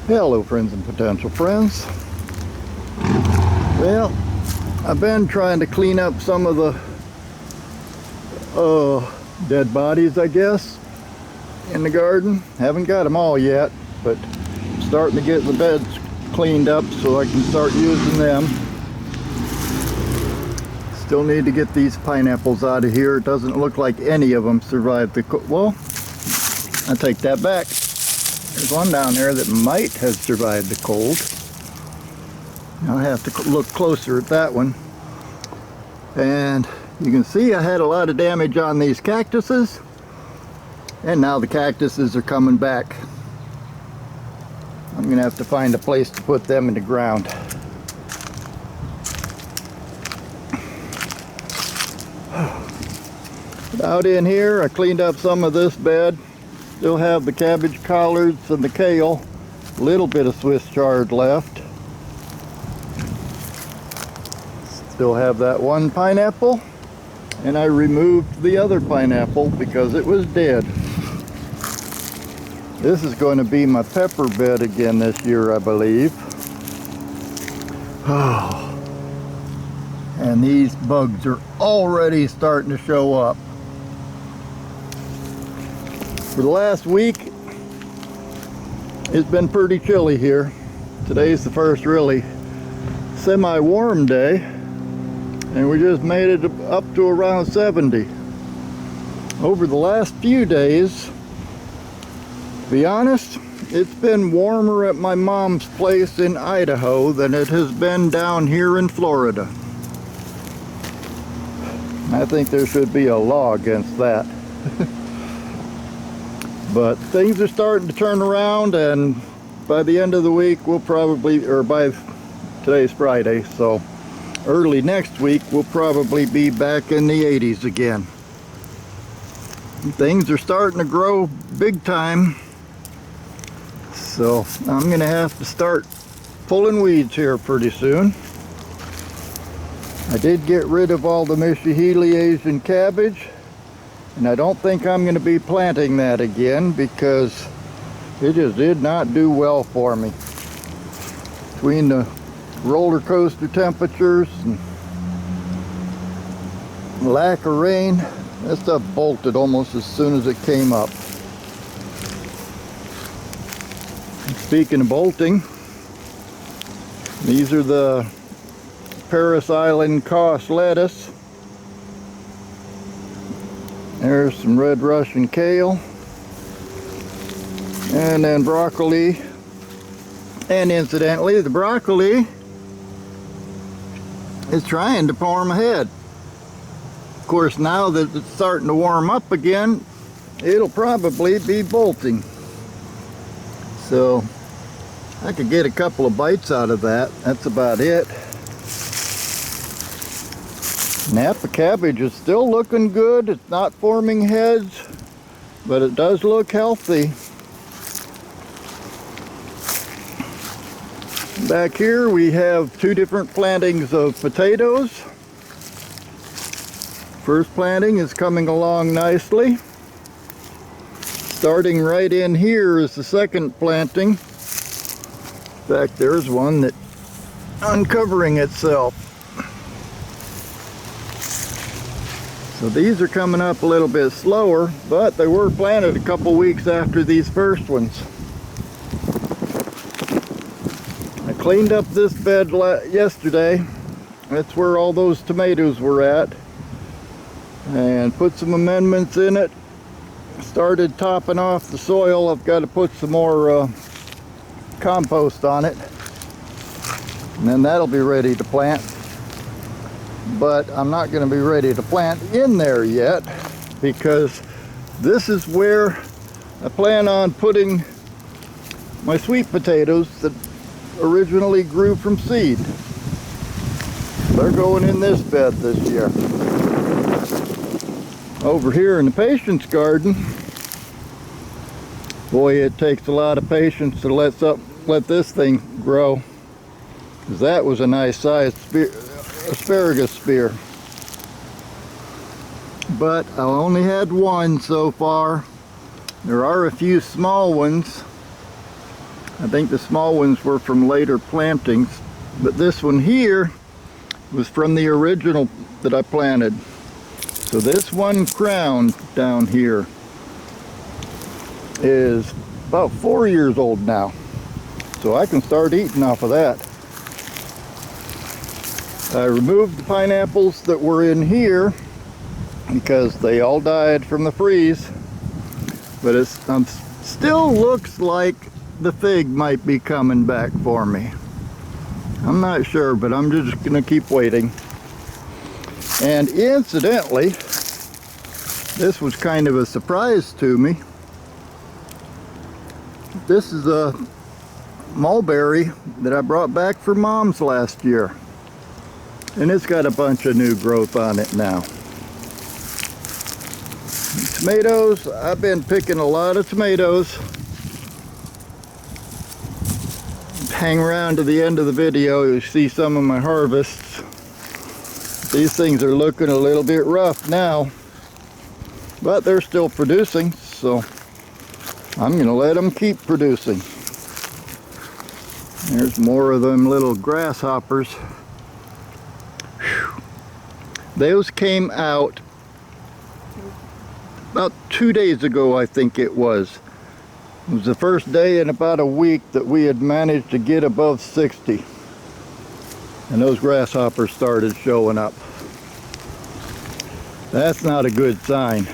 Hello friends and potential friends. Well, I've been trying to clean up some of the dead bodies, I guess, in the garden. Haven't got them all yet, but I'm starting to get the beds cleaned up so I can start using them. Still need to get these pineapples out of here. It doesn't look like any of them survived the well, I take that back. There's one down there that might have survived the cold. I'll have to look closer at that one. And you can see I had a lot of damage on these cactuses, and now the cactuses are coming back. I'm gonna have to find a place to put them in the ground. Out in here, I cleaned up some of this bed. Still have the cabbage collards and the kale. A little bit of Swiss chard left. Still have that one pineapple. And I removed the other pineapple because it was dead. This is going to be my pepper bed again this year, I believe. Oh. And these bugs are already starting to show up. For the last week, it's been pretty chilly here. Today's the first really semi-warm day, and we just made it up to around 70. Over the last few days, to be honest, it's been warmer at my mom's place in Idaho than it has been down here in Florida. I think there should be a law against that. But things are starting to turn around, and by the end of the week we'll probably, or by today's Friday, so early next week we'll probably be back in the 80s again. Things are starting to grow big time, so I'm gonna have to start pulling weeds here pretty soon. I did get rid of all the Mishihili Asian cabbage, and I don't think I'm going to be planting that again because it just did not do well for me. Between the roller coaster temperatures and lack of rain, that stuff bolted almost as soon as it came up. Speaking of bolting, these are the Paris Island Koss lettuce. There's some red Russian kale, and then broccoli. And incidentally, the broccoli is trying to form a head. Of course, now that it's starting to warm up again, it'll probably be bolting. So I could get a couple of bites out of that. That's about it. Napa cabbage is still looking good. It's not forming heads, but it does look healthy. Back here we have two different plantings of potatoes. First planting is coming along nicely. Starting right in here is the second planting. In fact, there's one that's uncovering itself. So these are coming up a little bit slower, but they were planted a couple weeks after these first ones. I cleaned up this bed yesterday. That's where all those tomatoes were at. And put some amendments in it. Started topping off the soil. I've got to put some more compost on it. And then that'll be ready to plant. But I'm not going to be ready to plant in there yet because this is where I plan on putting my sweet potatoes that originally grew from seed. They're going in this bed this year. Over here in the patience garden, boy, it takes a lot of patience to let this thing grow, because that was a nice sized asparagus spear. But I only had one so far. There are a few small ones. I think the small ones were from later plantings, but this one here was from the original that I planted. So this one crown down here is about 4 years old now. So I can start eating off of that. I removed the pineapples that were in here because they all died from the freeze. But it still looks like the fig might be coming back for me. I'm not sure, but I'm just gonna keep waiting. And incidentally, this was kind of a surprise to me. This is a mulberry that I brought back for Mom's last year. And it's got a bunch of new growth on it now. Tomatoes, I've been picking a lot of tomatoes. Hang around to the end of the video, you'll see some of my harvests. These things are looking a little bit rough now, but they're still producing, so I'm gonna let them keep producing. There's more of them little grasshoppers. Whew. Those came out about 2 days ago, I think it was. It was the first day in about a week that we had managed to get above 60. And those grasshoppers started showing up. That's not a good sign,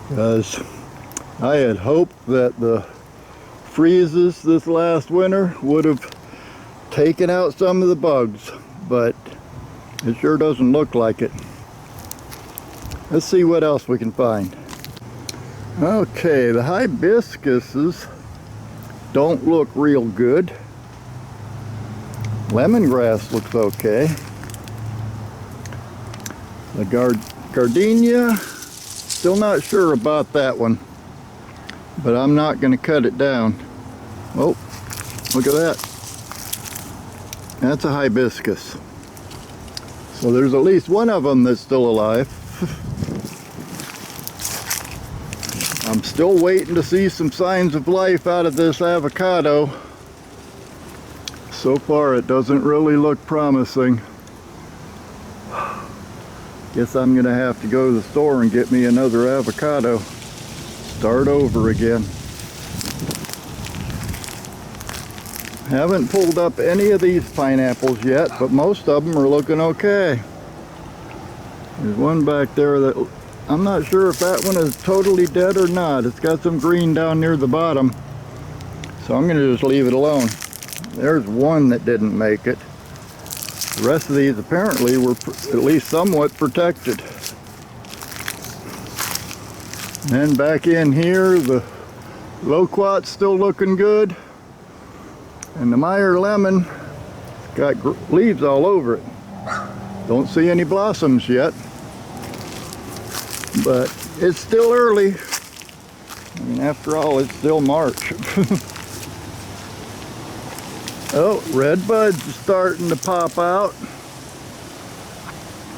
because I had hoped that the freezes this last winter would have taken out some of the bugs, but it sure doesn't look like it. Let's see what else we can find. Okay, the hibiscuses don't look real good. Lemongrass looks okay. The gardenia, still not sure about that one, but I'm not going to cut it down. Oh, look at that. That's a hibiscus. So there's at least one of them that's still alive. I'm still waiting to see some signs of life out of this avocado. So far it doesn't really look promising. Guess I'm gonna have to go to the store and get me another avocado. Start over again. Haven't pulled up any of these pineapples yet, but most of them are looking okay. There's one back there that I'm not sure if that one is totally dead or not. It's got some green down near the bottom, so I'm gonna just leave it alone. There's one that didn't make it. The rest of these apparently were at least somewhat protected. And then back in here, the loquat's still looking good. And the Meyer lemon got leaves all over it. Don't see any blossoms yet, but it's still early. I mean, after all, it's still March. Oh, red buds are starting to pop out.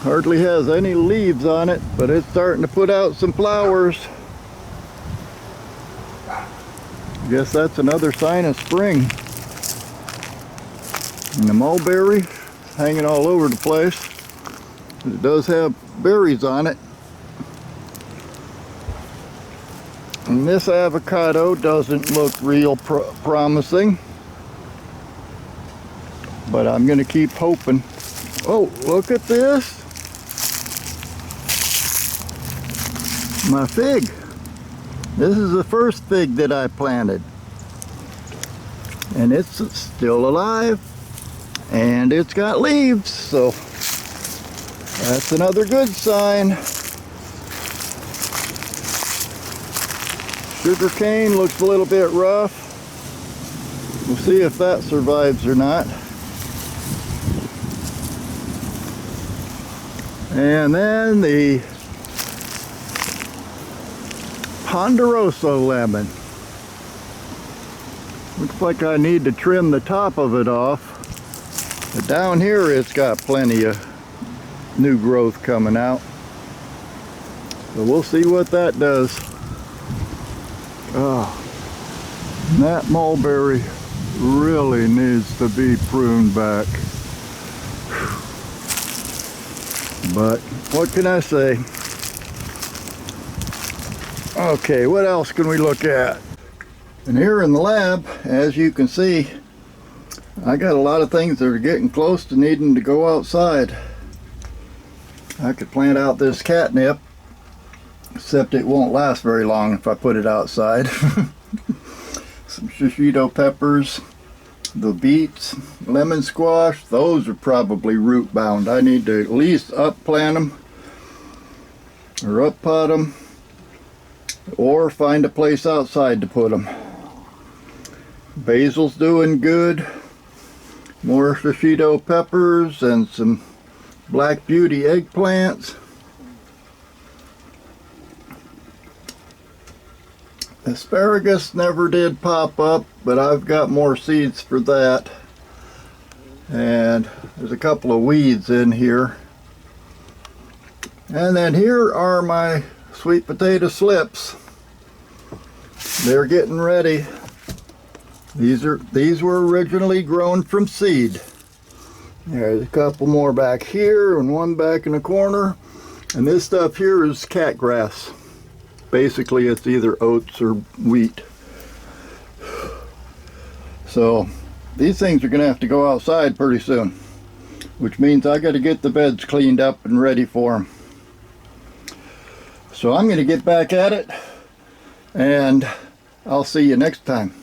Hardly has any leaves on it, but it's starting to put out some flowers. Guess that's another sign of spring. And the mulberry hanging all over the place. It does have berries on it. And this avocado doesn't look real promising, but I'm going to keep hoping. Oh, look at this. My fig. This is the first fig that I planted. And it's still alive. And it's got leaves, so that's another good sign. Sugar cane looks a little bit rough. We'll see if that survives or not. And then the Ponderosa lemon. Looks like I need to trim the top of it off. But down here it's got plenty of new growth coming out. So we'll see what that does. Oh, That mulberry really needs to be pruned back. But what can I say? Okay, what else can we look at? And here in the lab, as you can see, I got a lot of things that are getting close to needing to go outside. I could plant out this catnip, except it won't last very long if I put it outside. Some shishito peppers, the beets, lemon squash, those are probably root bound. I need to at least up plant them or up pot them or find a place outside to put them. Basil's doing good. More shishito peppers and some Black Beauty eggplants. Asparagus never did pop up, but I've got more seeds for that. And there's a couple of weeds in here. And then here are my sweet potato slips. They're getting ready. These were originally grown from seed. There's a couple more back here and one back in the corner. And this stuff here is cat grass. Basically it's either oats or wheat. So these things are going to have to go outside pretty soon, which means I got to get the beds cleaned up and ready for them. So I'm going to get back at it, and I'll see you next time.